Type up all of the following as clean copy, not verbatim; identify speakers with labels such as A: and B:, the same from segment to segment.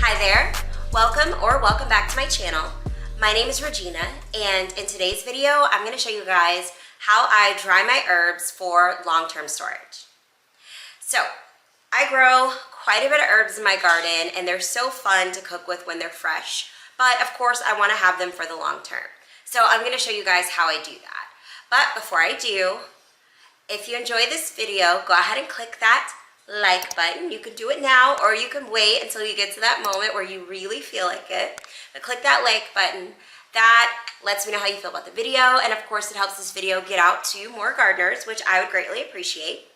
A: Hi there, welcome back to my channel. My name is Regina, and in today's video, I'm gonna show you guys how I dry my herbs for long-term storage. So, I grow quite a bit of herbs in my garden, and they're so fun to cook with when they're fresh, but of course, I wanna have them for the long term. So I'm gonna show you guys how I do that. But before I do, if you enjoy this video, go ahead and click that like button. You can do it now, or you can wait until you get to that moment where you really feel like it. But click that like button. That lets me know how you feel about the video, and of course it helps this video get out to more gardeners, which I would greatly appreciate.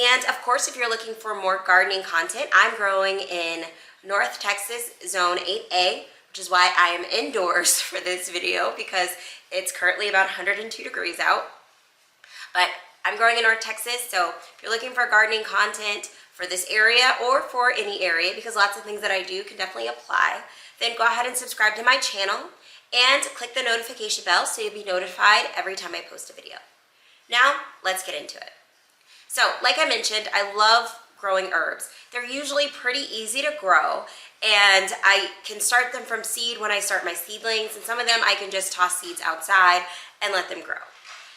A: And of course, if you're looking for more gardening content, I'm growing in North Texas Zone 8A, which is why I am indoors for this video, because it's currently about 102 degrees out. But I'm growing in North Texas, so if you're looking for gardening content for this area or for any area, because lots of things that I do can definitely apply, then go ahead and subscribe to my channel and click the notification bell so you'll be notified every time I post a video. Now, let's get into it. So, like I mentioned, I love growing herbs. They're usually pretty easy to grow, and I can start them from seed when I start my seedlings, and some of them I can just toss seeds outside and let them grow.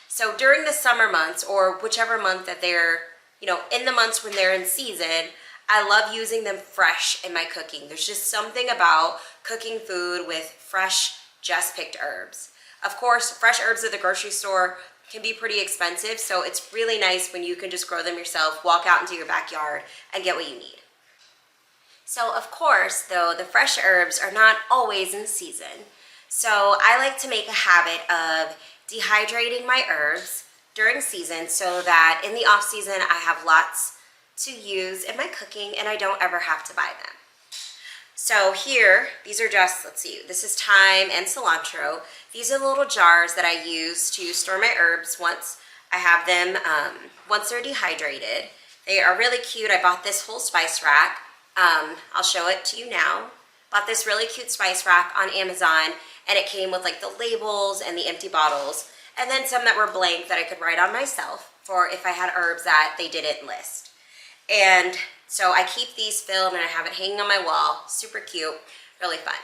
A: So during the summer months, or whichever month that they're, in the months when they're in season, I love using them fresh in my cooking. There's just something about cooking food with fresh, just picked herbs. Of course, fresh herbs at the grocery store can be pretty expensive, so it's really nice when you can just grow them yourself, walk out into your backyard, and get what you need. So of course, though, the fresh herbs are not always in season. So I like to make a habit of dehydrating my herbs during season so that in the off season I have lots to use in my cooking and I don't ever have to buy them. So here, these are just, let's see, this is thyme and cilantro. These are the little jars that I use to store my herbs once I have them, once they're dehydrated. They are really cute. I bought this whole spice rack. I'll show it to you now. Bought this really cute spice rack on Amazon, and it came with like the labels and the empty bottles, and then some that were blank that I could write on myself for if I had herbs that they didn't list. And so I keep these filled and I have it hanging on my wall. Super cute, really fun.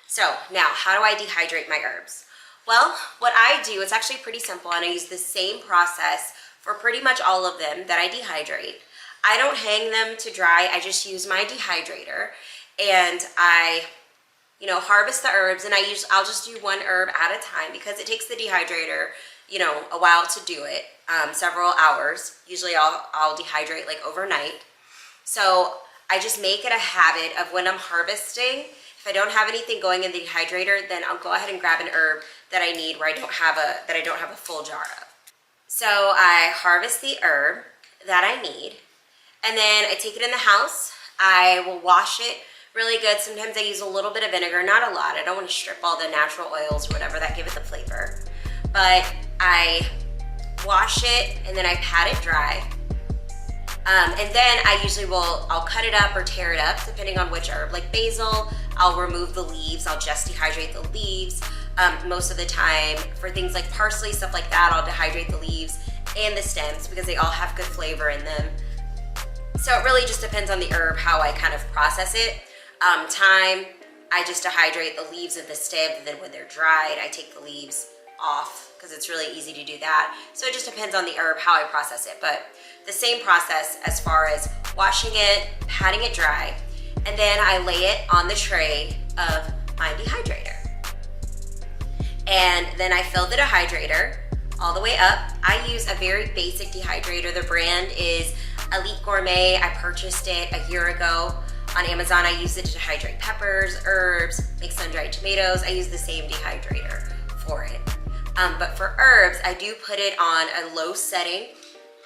A: So now, how do I dehydrate my herbs? Well, what I do, it's actually pretty simple, and I use the same process for pretty much all of them that I dehydrate. I don't hang them to dry, I just use my dehydrator, and I harvest the herbs, and I'll just do one herb at a time because it takes the dehydrator, a while to do it, several hours. Usually I'll dehydrate like overnight. So I just make it a habit of when I'm harvesting, if I don't have anything going in the dehydrator, then I'll go ahead and grab an herb that I need where I don't have a full jar of. So I harvest the herb that I need, and then I take it in the house. I will wash it really good. Sometimes I use a little bit of vinegar, not a lot. I don't want to strip all the natural oils or whatever that give it the flavor. But I wash it and then I pat it dry. And then I'll cut it up or tear it up depending on which herb. Like basil, I'll remove the leaves. I'll just dehydrate the leaves. Most of the time for things like parsley, stuff like that, I'll dehydrate the leaves and the stems because they all have good flavor in them. So it really just depends on the herb how I kind of process it. Thyme, I just dehydrate the leaves of the stem, and then when they're dried, I take the leaves off because it's really easy to do that. So it just depends on the herb how I process it, but the same process as far as washing it, patting it dry, and then I lay it on the tray of my dehydrator. And then I fill the dehydrator all the way up. I use a very basic dehydrator. The brand is Elite Gourmet. I purchased it a year ago on Amazon. I use it to dehydrate peppers, herbs, make sun-dried tomatoes. I use the same dehydrator for it. But for herbs, I do put it on a low setting.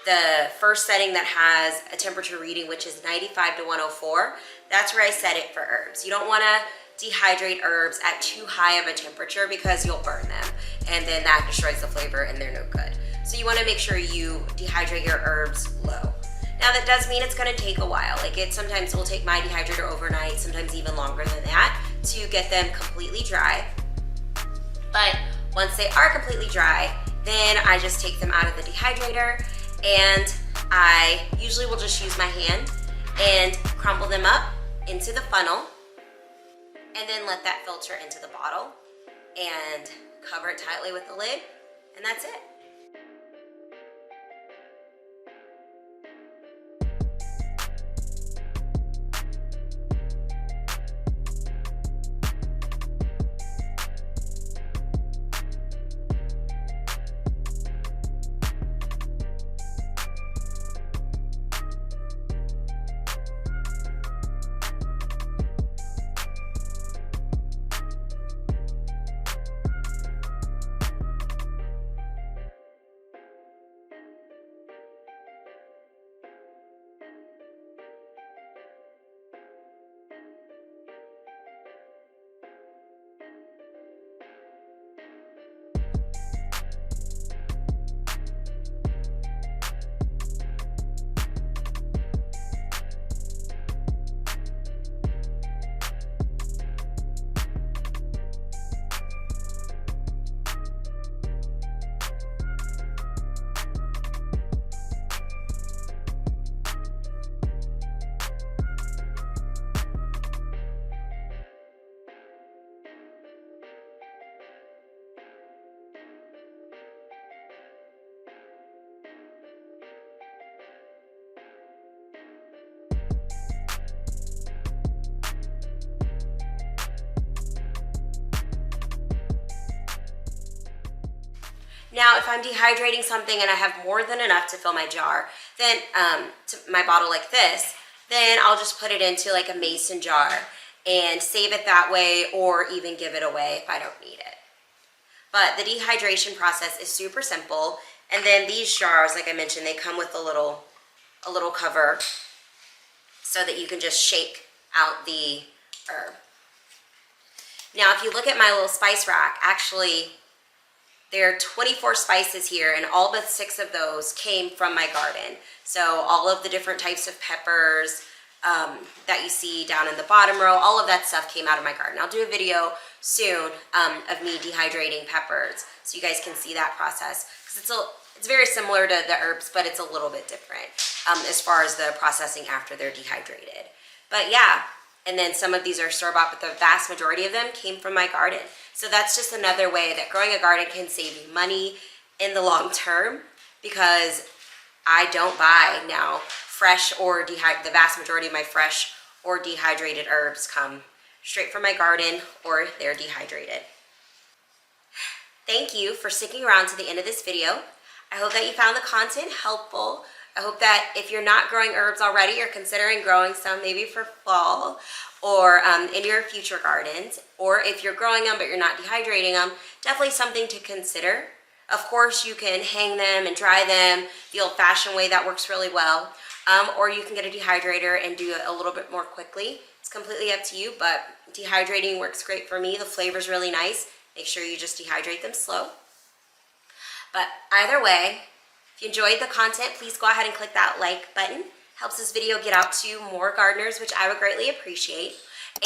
A: The first setting that has a temperature reading, which is 95 to 104, that's where I set it for herbs. You don't want to dehydrate herbs at too high of a temperature because you'll burn them, and then that destroys the flavor and they're no good. So you want to make sure you dehydrate your herbs low. Now that does mean it's going to take a while. Sometimes it will take my dehydrator overnight, sometimes even longer than that, to get them completely dry. But once they are completely dry, then I just take them out of the dehydrator, and I usually will just use my hand and crumble them up into the funnel and then let that filter into the bottle and cover it tightly with the lid, and that's it. Now, if I'm dehydrating something and I have more than enough to fill my jar, then to my bottle like this, then I'll just put it into like a mason jar and save it that way, or even give it away if I don't need it. But the dehydration process is super simple. And then these jars, like I mentioned, they come with a little cover so that you can just shake out the herb. Now, if you look at my little spice rack, actually, there are 24 spices here, and all but 6 of those came from my garden. So all of the different types of peppers that you see down in the bottom row, all of that stuff came out of my garden. I'll do a video soon of me dehydrating peppers so you guys can see that process, because it's very similar to the herbs, but it's a little bit different as far as the processing after they're dehydrated. But yeah, and then some of these are store-bought, but the vast majority of them came from my garden. So that's just another way that growing a garden can save you money in the long term, because I don't buy now fresh or the vast majority of my fresh or dehydrated herbs come straight from my garden, or they're dehydrated. Thank you for sticking around to the end of this video. I hope that you found the content helpful. I hope that if you're not growing herbs already, you're considering growing some maybe for fall or in your future gardens, or if you're growing them but you're not dehydrating them, definitely something to consider. Of course, you can hang them and dry them the old-fashioned way. That works really well. Or you can get a dehydrator and do it a little bit more quickly. It's completely up to you, but dehydrating works great for me. The flavor's really nice. Make sure you just dehydrate them slow. But either way, if you enjoyed the content, please go ahead and click that like button. Helps this video get out to more gardeners, which I would greatly appreciate.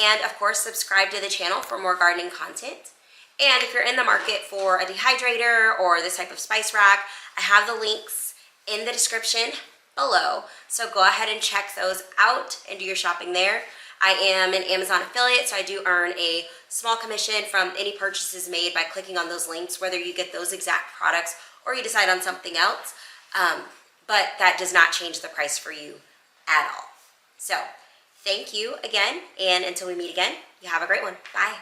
A: And of course, subscribe to the channel for more gardening content. And if you're in the market for a dehydrator or this type of spice rack, I have the links in the description below. So go ahead and check those out and do your shopping there. I am an Amazon affiliate, so I do earn a small commission from any purchases made by clicking on those links, whether you get those exact products or you decide on something else. But that does not change the price for you at all. So thank you again, and until we meet again, you have a great one. Bye.